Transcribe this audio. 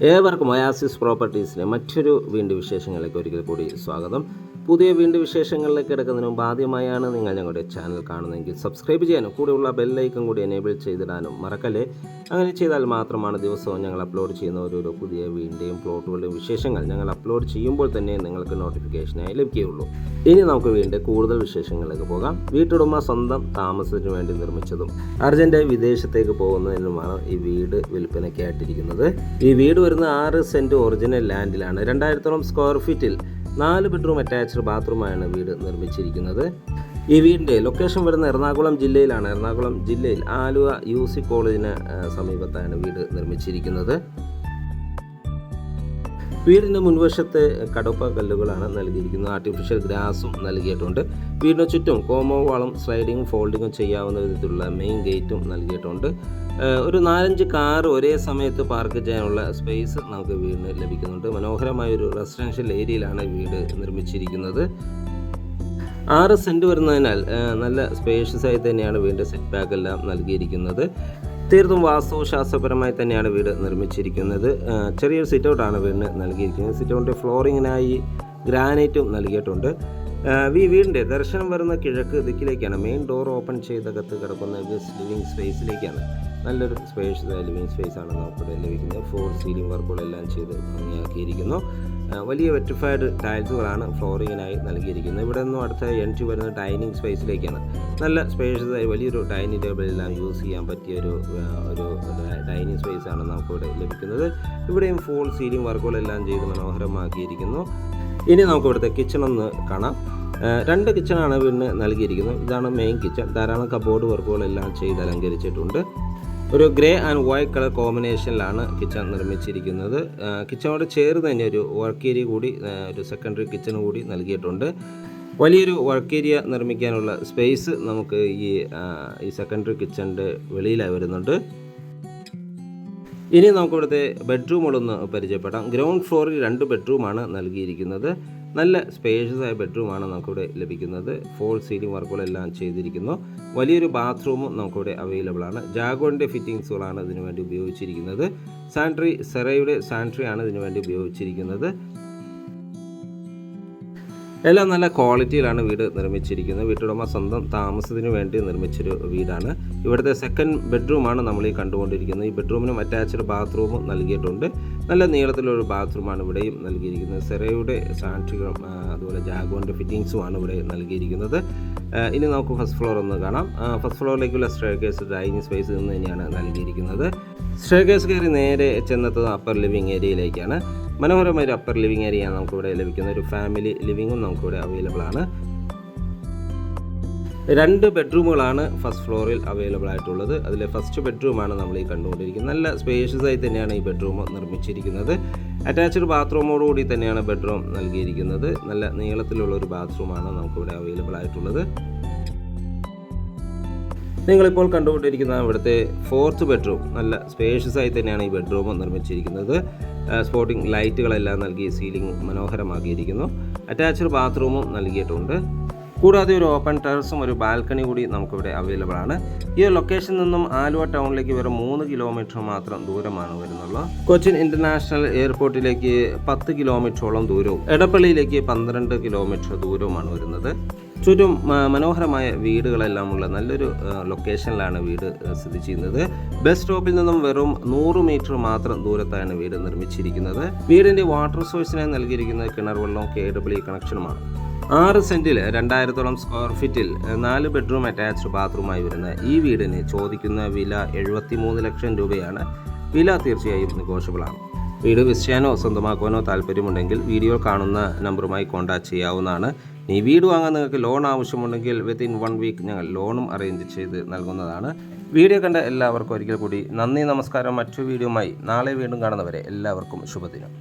ഏവർക്കും ഒയാസിസ് പ്രോപ്പർട്ടീസിലെ മറ്റൊരു വീണ്ടും വിശേഷങ്ങളിലേക്ക് ഒരിക്കൽ കൂടി സ്വാഗതം. പുതിയ വീണ്ടും വിശേഷങ്ങളിലേക്ക് കിടക്കുന്നതിന് മുമ്പ് ആദ്യമായാണ് നിങ്ങൾ ഞങ്ങളുടെ ചാനൽ കാണുന്നതെങ്കിൽ സബ്സ്ക്രൈബ് ചെയ്യാനും കൂടെയുള്ള ബെല്ലൈക്കൺ കൂടി എനേബിൾ ചെയ്തിടാനും മറക്കല്ലേ. അങ്ങനെ ചെയ്താൽ മാത്രമാണ് ദിവസവും ഞങ്ങൾ അപ്ലോഡ് ചെയ്യുന്ന ഓരോരോ പുതിയ വീടിൻ്റെയും പ്ലോട്ടുകളുടെയും വിശേഷങ്ങൾ ഞങ്ങൾ അപ്ലോഡ് ചെയ്യുമ്പോൾ തന്നെ നിങ്ങൾക്ക് നോട്ടിഫിക്കേഷനായി ലഭിക്കുകയുള്ളൂ. ഇനി നമുക്ക് വീണ്ടും കൂടുതൽ വിശേഷങ്ങളിലേക്ക് പോകാം. വീട്ടുടമ സ്വന്തം താമസത്തിന് വേണ്ടി നിർമ്മിച്ചതും അർജൻറ്റായി വിദേശത്തേക്ക് പോകുന്നതിനുമാണ് ഈ വീട് വിൽപ്പനയ്ക്കായിട്ടിരിക്കുന്നത്. ഈ വീട് വരുന്ന 6 സെൻറ്റ് ഒറിജിനൽ ലാൻഡിലാണ്. 2000 സ്ക്വയർ ഫീറ്റിൽ 4 ബെഡ്റൂം അറ്റാച്ച്ഡ് ബാത്റൂമാണ് വീട് നിർമ്മിച്ചിരിക്കുന്നത്. ഈ വീടിൻ്റെ ലൊക്കേഷൻ വരുന്ന എറണാകുളം ജില്ലയിലാണ്. എറണാകുളം ജില്ലയിൽ ആലുവ UC കോളേജിന് സമീപത്താണ് വീട് നിർമ്മിച്ചിരിക്കുന്നത്. വീടിൻ്റെ മുൻവശത്ത് കടുപ്പ കല്ലുകളാണ് നൽകിയിരിക്കുന്നത്. ആർട്ടിഫിഷ്യൽ ഗ്രാസും നൽകിയിട്ടുണ്ട്. വീടിന് ചുറ്റും കോമ്പോ വാളും സ്ലൈഡിങ്ങും ഫോൾഡിങ്ങും ചെയ്യാവുന്ന വിധത്തിലുള്ള മെയിൻ ഗേറ്റും നൽകിയിട്ടുണ്ട്. ഒരു 4-5 കാർ ഒരേ സമയത്ത് പാർക്ക് ചെയ്യാനുള്ള സ്പേസ് നമുക്ക് വീടിന് ലഭിക്കുന്നുണ്ട്. മനോഹരമായൊരു റെസിഡൻഷ്യൽ ഏരിയയിലാണ് വീട് നിർമ്മിച്ചിരിക്കുന്നത്. 6 സെൻറ്റ് വരുന്നതിനാൽ നല്ല സ്പേഷ്യസ് ആയി തന്നെയാണ് വീടിൻ്റെ സെറ്റ് ബാക്ക് എല്ലാം നൽകിയിരിക്കുന്നത്. തീർത്തും വാസ്തുശാസ്ത്രപരമായി തന്നെയാണ് വീട് നിർമ്മിച്ചിരിക്കുന്നത്. ചെറിയൊരു സിറ്റൗട്ടാണ് വീടിന് നൽകിയിരിക്കുന്നത്. സിറ്റൗട്ടിൻ്റെ ഫ്ലോറിങ്ങിനായി ഗ്രാനൈറ്റും നൽകിയിട്ടുണ്ട്. ഈ വീടിൻ്റെ ദർശനം വരുന്ന കിഴക്ക് ദിക്കിലേക്കാണ്. മെയിൻ ഡോർ ഓപ്പൺ ചെയ്തകത്ത് കിടക്കുന്ന ലിവിങ് സ്പേസിലേക്കാണ്. നല്ലൊരു സ്പേഷ്യസ് ലിവിങ് സ്പേസാണ് നമുക്കിവിടെ ലഭിക്കുന്നത്. ഫോർ സീലിംഗ് വർക്കുകളെല്ലാം ചെയ്ത് ഭംഗിയാക്കിയിരിക്കുന്നു. വലിയ വെറ്റിഫൈഡ് ടൈൽസുകളാണ് ഫ്ലോറിങ്ങിനായി നൽകിയിരിക്കുന്നത്. ഇവിടെ നിന്നും അടുത്ത എൻട്രി വരുന്ന ഡൈനിങ് സ്പേസിലേക്കാണ്. നല്ല സ്പേഷ്യസായി വലിയൊരു ഡൈനിങ് ടേബിളെല്ലാം യൂസ് ചെയ്യാൻ പറ്റിയ ഒരു ഡൈനിങ് സ്പേസാണ് നമുക്കിവിടെ ലഭിക്കുന്നത്. ഇവിടെയും ഫോൾ സീലിംഗ് വർക്കുകളെല്ലാം ചെയ്ത് മനോഹരമാക്കിയിരിക്കുന്നു. ഇനി നമുക്ക് ഇവിടുത്തെ കിച്ചണൊന്ന് കാണാം. 2 കിച്ചണാണ് വീടിന് നൽകിയിരിക്കുന്നത്. ഇതാണ് മെയിൻ കിച്ചൺ. ധാരാളം കബോർഡ് വർക്കുകളെല്ലാം ചെയ്ത് അലങ്കരിച്ചിട്ടുണ്ട്. ഒരു ഗ്രേ ആൻഡ് വൈറ്റ് കളർ കോമ്പിനേഷനിലാണ് കിച്ചൺ നിർമ്മിച്ചിരിക്കുന്നത്. കിച്ചണോട് ചേർന്ന് തന്നെ ഒരു വർക്ക് ഏരിയ കൂടി, ഒരു സെക്കൻഡറി കിച്ചൺ കൂടി നൽകിയിട്ടുണ്ട്. വലിയൊരു വർക്ക് ഏരിയ നിർമ്മിക്കാനുള്ള സ്പേസ് നമുക്ക് ഈ സെക്കൻഡറി കിച്ചണിൻ്റെ വെളിയിലായി വരുന്നുണ്ട്. ഇനി നമുക്കിവിടുത്തെ ബെഡ്റൂമുകളൊന്ന് പരിചയപ്പെടാം. ഗ്രൗണ്ട് ഫ്ലോറിൽ 2 ബെഡ്റൂമാണ് നൽകിയിരിക്കുന്നത്. നല്ല സ്പേഷ്യസ് ആയ ബെഡ്റൂമാണ് നമുക്കിവിടെ ലഭിക്കുന്നത്. ഫോൾ സീലിംഗ് വർക്കുകളെല്ലാം ചെയ്തിരിക്കുന്നു. വലിയൊരു ബാത്റൂമും നമുക്കിവിടെ അവൈലബിൾ ആണ്. ജാഗോറിൻ്റെ ഫിറ്റിങ്സുകളാണ് ഇതിനു വേണ്ടി ഉപയോഗിച്ചിരിക്കുന്നത്. സെറയുടെ സാനിറ്ററി ആണ് ഇതിനു വേണ്ടി ഉപയോഗിച്ചിരിക്കുന്നത്. എല്ലാം നല്ല ക്വാളിറ്റിയിലാണ് വീട് നിർമ്മിച്ചിരിക്കുന്നത്. വീട്ടുടമ സ്വന്തം താമസത്തിന് വേണ്ടി നിർമ്മിച്ചൊരു വീടാണ്. ഇവിടുത്തെ സെക്കൻഡ് ബെഡ്റൂമാണ് നമ്മൾ ഈ കണ്ടുകൊണ്ടിരിക്കുന്നത്. ഈ ബെഡ്റൂമിനും അറ്റാച്ച്ഡ് ബാത്റൂമും നൽകിയിട്ടുണ്ട്. നല്ല നീളത്തിലൊരു ബാത്റൂമാണ് ഇവിടെയും നൽകിയിരിക്കുന്നത്. സെറയുടെ സാനിറ്ററികളും അതുപോലെ ജാഗോറിൻ്റെ ഫിറ്റിങ്സുമാണ് ഇവിടെ നൽകിയിരിക്കുന്നത്. ഇനി നമുക്ക് ഫസ്റ്റ് ഫ്ലോർ ഒന്ന് കാണാം. ഫസ്റ്റ് ഫ്ലോറിലേക്കുള്ള സ്റ്റെയർകേസ് ഡൈനിങ് സ്പേസ് നിന്ന് തന്നെയാണ് നൽകിയിരിക്കുന്നത്. സ്റ്റെയർകേസ് കയറി നേരെ ചെന്നെത്തുന്നത് അപ്പർ ലിവിങ് ഏരിയയിലേക്കാണ്. മനോഹരമായ ഒരു അപ്പർ ലിവിങ് ഏരിയയാണ് നമുക്കിവിടെ ലഭിക്കുന്നത്. ഒരു ഫാമിലി ലിവിങ്ങും നമുക്കിവിടെ അവൈലബിൾ ആണ്. 2 ബെഡ്റൂമുകളാണ് ഫസ്റ്റ് ഫ്ലോറിൽ അവൈലബിൾ ആയിട്ടുള്ളത്. അതിലെ ഫസ്റ്റ് ബെഡ്റൂമാണ് നമ്മൾ ഈ കണ്ടുകൊണ്ടിരിക്കുന്നത്. നല്ല സ്പേഷ്യസ് ആയി തന്നെയാണ് ഈ ബെഡ്റൂം നിർമ്മിച്ചിരിക്കുന്നത്. അറ്റാച്ച്ഡ് ബാത്റൂമോടുകൂടി തന്നെയാണ് ബെഡ്റൂം നൽകിയിരിക്കുന്നത്. നല്ല നീളത്തിലുള്ള ഒരു ബാത്റൂമാണ് നമുക്കിവിടെ അവൈലബിൾ ആയിട്ടുള്ളത്. നിങ്ങളിപ്പോൾ കണ്ടുകൊണ്ടിരിക്കുന്ന ഇവിടുത്തെ 4th ബെഡ്റൂം. നല്ല സ്പേഷ്യസ് ആയി തന്നെയാണ് ഈ ബെഡ്റൂം നിർമ്മിച്ചിരിക്കുന്നത്. സ്പോട്ടിംഗ് ലൈറ്റുകളെല്ലാം നൽകി സീലിംഗ് മനോഹരമാക്കിയിരിക്കുന്നു. അറ്റാച്ച്ഡ് ബാത്റൂമും നൽകിയിട്ടുണ്ട്. കൂടാതെ ഒരു ഓപ്പൺ ടെറസും ഒരു ബാൽക്കണി കൂടി നമുക്കിവിടെ അവൈലബിൾ ആണ്. ഈ ലൊക്കേഷനിൽ നിന്നും ആലുവ ടൗണിലേക്ക് വരെ 3 കിലോമീറ്റർ മാത്രം ദൂരമാണ് വരുന്നുള്ളത്. കൊച്ചിൻ ഇൻ്റർനാഷണൽ എയർപോർട്ടിലേക്ക് 10 കിലോമീറ്ററോളം ദൂരവും എടപ്പള്ളിയിലേക്ക് 12 കിലോമീറ്റർ ദൂരവുമാണ് വരുന്നത്. ചുറ്റും മനോഹരമായ വീടുകളെല്ലാം ഉള്ള നല്ലൊരു ലൊക്കേഷനിലാണ് വീട് സ്ഥിതി ചെയ്യുന്നത്. ബസ് സ്റ്റോപ്പിൽ നിന്നും വെറും 100 മീറ്റർ മാത്രം ദൂരത്താണ് വീട് നിർമ്മിച്ചിരിക്കുന്നത്. വീടിൻ്റെ വാട്ടർ സോഴ്സിനായി നൽകിയിരിക്കുന്നത് കിണർ വെള്ളവും KW കണക്ഷനുമാണ്. 6 സെൻറ്റിൽ 2000 സ്ക്വയർ ഫീറ്റിൽ 4 ബെഡ്റൂം അറ്റാച്ച്ഡ് ബാത്റൂമായി വരുന്ന ഈ വീടിന് ചോദിക്കുന്ന വില 73 ലക്ഷം രൂപയാണ്. വില തീർച്ചയായും നെഗോഷ്യബിൾ ആണ്. വീട് വിൽക്കാനോ സ്വന്തമാക്കുവാനോ താല്പര്യമുണ്ടെങ്കിൽ വീഡിയോ കാണുന്ന നമ്പറുമായി കോൺടാക്ട് ചെയ്യാവുന്നതാണ്. ഈ വീട് വാങ്ങാൻ നിങ്ങൾക്ക് ലോൺ ആവശ്യമുണ്ടെങ്കിൽ വിത്തിൻ 1 വീക്ക് ഞങ്ങൾ ലോണും അറേഞ്ച് ചെയ്ത് നൽകുന്നതാണ്. വീഡിയോ കണ്ട എല്ലാവർക്കും ഒരിക്കൽ കൂടി നന്ദി, നമസ്കാരം. മറ്റൊരു വീഡിയോയുമായി നാളെ വീണ്ടും കാണുന്നവരെ എല്ലാവർക്കും ശുഭദിനം.